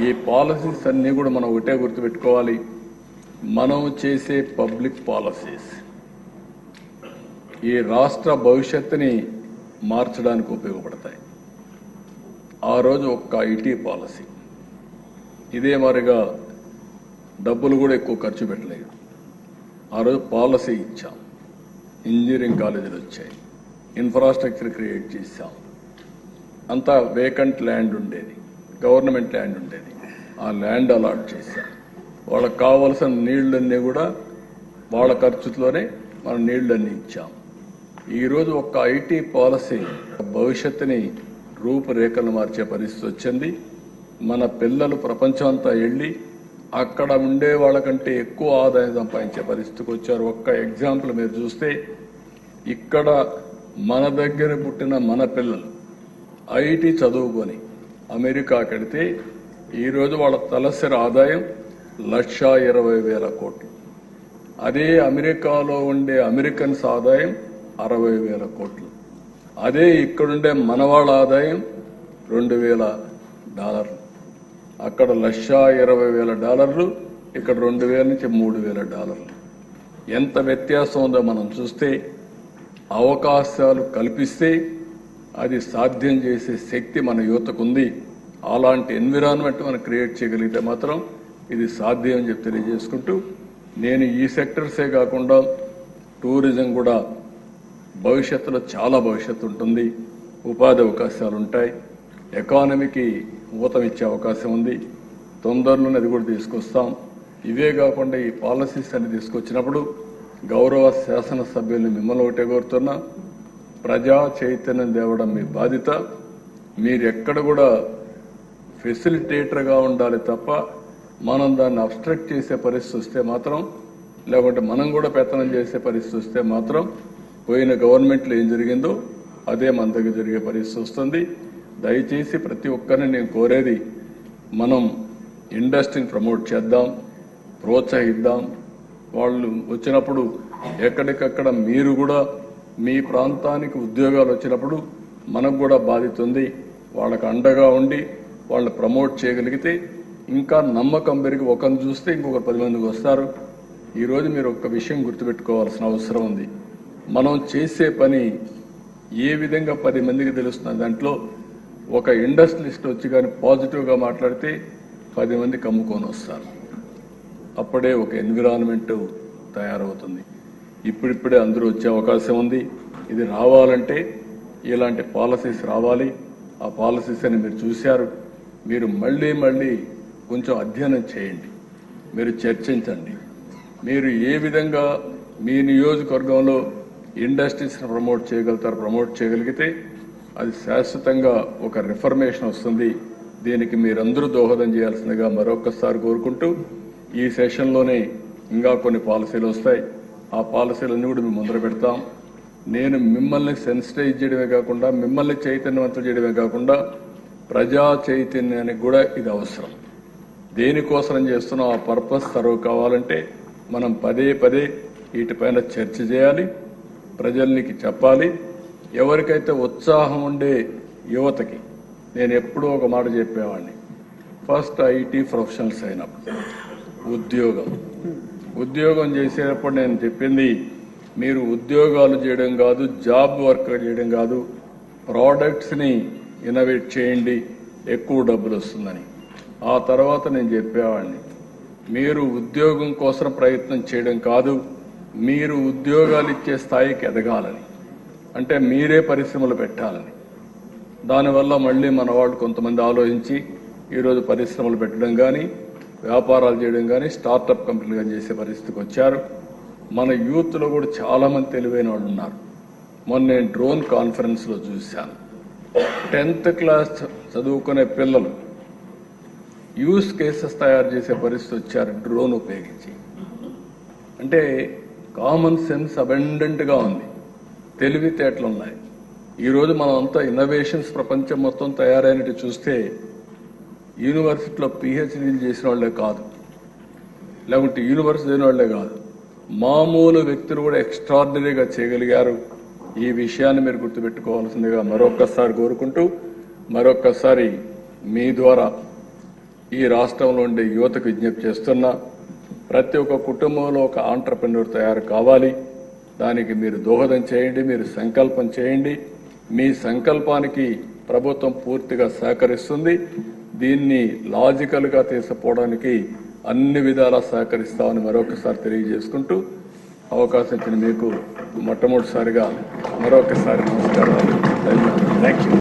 ఈ పాలసీస్ అన్నీ కూడా మనం ఒకటే గుర్తుపెట్టుకోవాలి. మనం చేసే పబ్లిక్ పాలసీస్ ఈ రాష్ట్ర భవిష్యత్తుని మార్చడానికి ఉపయోగపడతాయి. ఆ రోజు ఒక్క ఐటీ పాలసీ ఇదే మాదిరిగా డబ్బులు కూడా ఎక్కువ ఖర్చు పెట్టలేదు. ఆ రోజు పాలసీ ఇచ్చాం, ఇంజనీరింగ్ కాలేజీలు వచ్చాయి, ఇన్ఫ్రాస్ట్రక్చర్ క్రియేట్ చేశాం. అంతా వేకెంట్ ల్యాండ్ ఉండేది, గవర్నమెంట్ ల్యాండ్ ఉండేది, ఆ ల్యాండ్ అలాట్ చేశాం. వాళ్ళకి కావాల్సిన నీళ్ళన్నీ కూడా వాళ్ళ ఖర్చుతోనే మనం నీళ్ళన్నీ ఇచ్చాం. ఈరోజు ఒక్క ఐటీ పాలసీ భవిష్యత్తుని రూపురేఖలు మార్చే పరిస్థితి వచ్చింది. మన పిల్లలు ప్రపంచం అంతా వెళ్ళి అక్కడ ఉండే వాళ్ళకంటే ఎక్కువ ఆదాయం సంపాదించే పరిస్థితికి వచ్చారు. ఒక్క ఎగ్జాంపుల్ మీరు చూస్తే ఇక్కడ మన దగ్గర పుట్టిన మన పిల్లలు ఐటీ చదువుకొని అమెరికాకి వెళితే ఈరోజు వాళ్ళ తలసరి ఆదాయం 1,20,000 కోట్లు. అదే అమెరికాలో ఉండే అమెరికన్స్ ఆదాయం 60,000 కోట్లు. అదే ఇక్కడుండే మనవాళ్ళ ఆదాయం $2,000. అక్కడ $1,20,000, ఇక్కడ 2,000 నుంచి $3,000. ఎంత వ్యత్యాసం ఉందో మనం చూస్తే, అవకాశాలు కల్పిస్తే అది సాధ్యం చేసే శక్తి మన యువతకు ఉంది. అలాంటి ఎన్విరాన్మెంట్ మనం క్రియేట్ చేయగలిగితే మాత్రం ఇది సాధ్యం అని చెప్పి తెలియజేసుకుంటూ, నేను ఈ సెక్టర్సే కాకుండా టూరిజం కూడా భవిష్యత్తులో చాలా భవిష్యత్తు ఉంటుంది, ఉపాధి అవకాశాలు ఉంటాయి, ఎకానమీకి ఊతం ఇచ్చే అవకాశం ఉంది. తొందరలోనే అది కూడా తీసుకొస్తాం. ఇవే కాకుండా ఈ పాలసీస్ అన్ని తీసుకొచ్చినప్పుడు గౌరవ శాసనసభ్యుల్ని మిమ్మల్ని ఒకటే కోరుతున్నా, ప్రజా చైతన్యం తేవడం మీ బాధ్యత. మీరు ఎక్కడ కూడా ఫెసిలిటేటర్గా ఉండాలి తప్ప మనం దాన్ని అబ్స్ట్రక్ట్ చేసే పరిస్థితి వస్తే మాత్రం, లేకుంటే మనం కూడా పెత్తనం చేసే పరిస్థితి వస్తే మాత్రం పోయిన గవర్నమెంట్లో ఏం జరిగిందో అదే మన దగ్గర జరిగే పరిస్థితి వస్తుంది. దయచేసి ప్రతి ఒక్కరిని నేను కోరేది, మనం ఇండస్ట్రీని ప్రమోట్ చేద్దాం, ప్రోత్సహిద్దాం. వాళ్ళు వచ్చినప్పుడు ఎక్కడికక్కడ మీరు కూడా మీ ప్రాంతానికి ఉద్యోగాలు వచ్చినప్పుడు మనకు కూడా బాధ్యత ఉంది. వాళ్ళకు అండగా ఉండి వాళ్ళని ప్రమోట్ చేయగలిగితే ఇంకా నమ్మకం పెరిగి ఒకరిని చూస్తే ఇంకొక 10 మందికి వస్తారు. ఈరోజు మీరు ఒక్క విషయం గుర్తుపెట్టుకోవాల్సిన అవసరం ఉంది. మనం చేసే పని ఏ విధంగా 10 మందికి తెలుస్తుంది. దాంట్లో ఒక ఇండస్ట్రియలిస్ట్ వచ్చి కానీ పాజిటివ్గా మాట్లాడితే 10 మంది కమ్ముకొని వస్తారు. అప్పుడే ఒక ఎన్విరాన్మెంట్ తయారవుతుంది. ఇప్పుడిప్పుడే అందరూ వచ్చే అవకాశం ఉంది. ఇది రావాలంటే ఇలాంటి పాలసీస్ రావాలి. ఆ పాలసీస్ అని మీరు చూశారు. మీరు మళ్ళీ మళ్ళీ కొంచెం అధ్యయనం చేయండి, మీరు చర్చించండి. మీరు ఏ విధంగా మీ నియోజకవర్గంలో ఇండస్ట్రీస్ని ప్రమోట్ చేయగలిగితే అది శాశ్వతంగా ఒక రిఫర్మేషన్ వస్తుంది. దీనికి మీరందరూ దోహదం చేయాల్సిందిగా మరొకసారి కోరుకుంటూ, ఈ సెషన్లోనే ఇంకా కొన్ని పాలసీలు వస్తాయి. ఆ పాలసీలన్నీ కూడా మేము ముందర పెడతాం. నేను మిమ్మల్ని సెన్సిటైజ్ చేయడమే కాకుండా, మిమ్మల్ని చైతన్యవంతం చేయడమే కాకుండా, ప్రజా చైతన్యానికి కూడా ఇది అవసరం. దేనికోసం చేస్తున్నాం, ఆ పర్పస్ సర్వ్ కావాలంటే మనం పదే పదే వీటిపైన చర్చ చేయాలి, ప్రజలకి చెప్పాలి. ఎవరికైతే ఉత్సాహం ఉండే యువతకి నేను ఎప్పుడూ ఒక మాట చెప్పేవాడిని, ఫస్ట్ ఐటీ ప్రొఫెషనల్స్ అయినప్పుడు ఉద్యోగం చేసేటప్పుడు నేను చెప్పింది, మీరు ఉద్యోగాలు చేయడం కాదు, జాబ్ వర్క్ చేయడం కాదు, ప్రోడక్ట్స్ని ఇన్నోవేట్ చేయండి, ఎక్కువ డబ్బులు వస్తుందని. ఆ తర్వాత నేను చెప్పేవాడిని, మీరు ఉద్యోగం కోసం ప్రయత్నం చేయడం కాదు, మీరు ఉద్యోగాలు ఇచ్చే స్థాయికి ఎదగాలని, అంటే మీరే పరిశ్రమలు పెట్టాలని. దానివల్ల మళ్ళీ మన వాళ్ళు కొంతమంది ఆలోచించి ఈరోజు పరిశ్రమలు పెట్టడం కానీ, వ్యాపారాలు చేయడం కానీ, స్టార్టప్ కంపెనీలు కానీ చేసే పరిస్థితికి వచ్చారు. మన యూత్లో కూడా చాలామంది తెలివైన వాళ్ళు ఉన్నారు. మొన్న నేను డ్రోన్ కాన్ఫరెన్స్లో చూశాను. 10th క్లాస్ చదువుకునే పిల్లలు యూస్ కేసెస్ తయారు చేసే పరిస్థితి వచ్చారు డ్రోన్ ఉపయోగించి. అంటే కామన్ సెన్స్ అబెండెంట్గా ఉంది, తెలివితేటలు ఉన్నాయి. ఈరోజు మనం అంతా ఇన్నోవేషన్స్ ప్రపంచం మొత్తం తయారైనట్టు చూస్తే యూనివర్సిటీలో పిహెచ్డీలు చేసిన వాళ్ళే కాదు, లేకుంటే యూనివర్సిటీ అయిన వాళ్ళే కాదు, మామూలు వ్యక్తులు కూడా ఎక్స్ట్రాడినరీగా చేయగలిగారు. ఈ విషయాన్ని మీరు గుర్తుపెట్టుకోవాల్సిందిగా మరొక్కసారి కోరుకుంటూ, మరొక్కసారి మీ ద్వారా ఈ రాష్ట్రంలో ఉండే యువతకు విజ్ఞప్తి చేస్తున్నా, ప్రతి ఒక్క కుటుంబంలో ఒక ఆంట్రప్రెన్యూర్ తయారు కావాలి. దానికి మీరు దోహదం చేయండి, మీరు సంకల్పం చేయండి. మీ సంకల్పానికి ప్రభుత్వం పూర్తిగా సహకరిస్తుంది. దీన్ని లాజికల్గా తీసుకుపోవడానికి అన్ని విధాలా సహకరిస్తామని మరొకసారి తెలియజేసుకుంటూ అవకాశం ఇచ్చిన మీకు మొట్టమొదటిసారిగా మరొకసారి నమస్కారాలు. Thank you.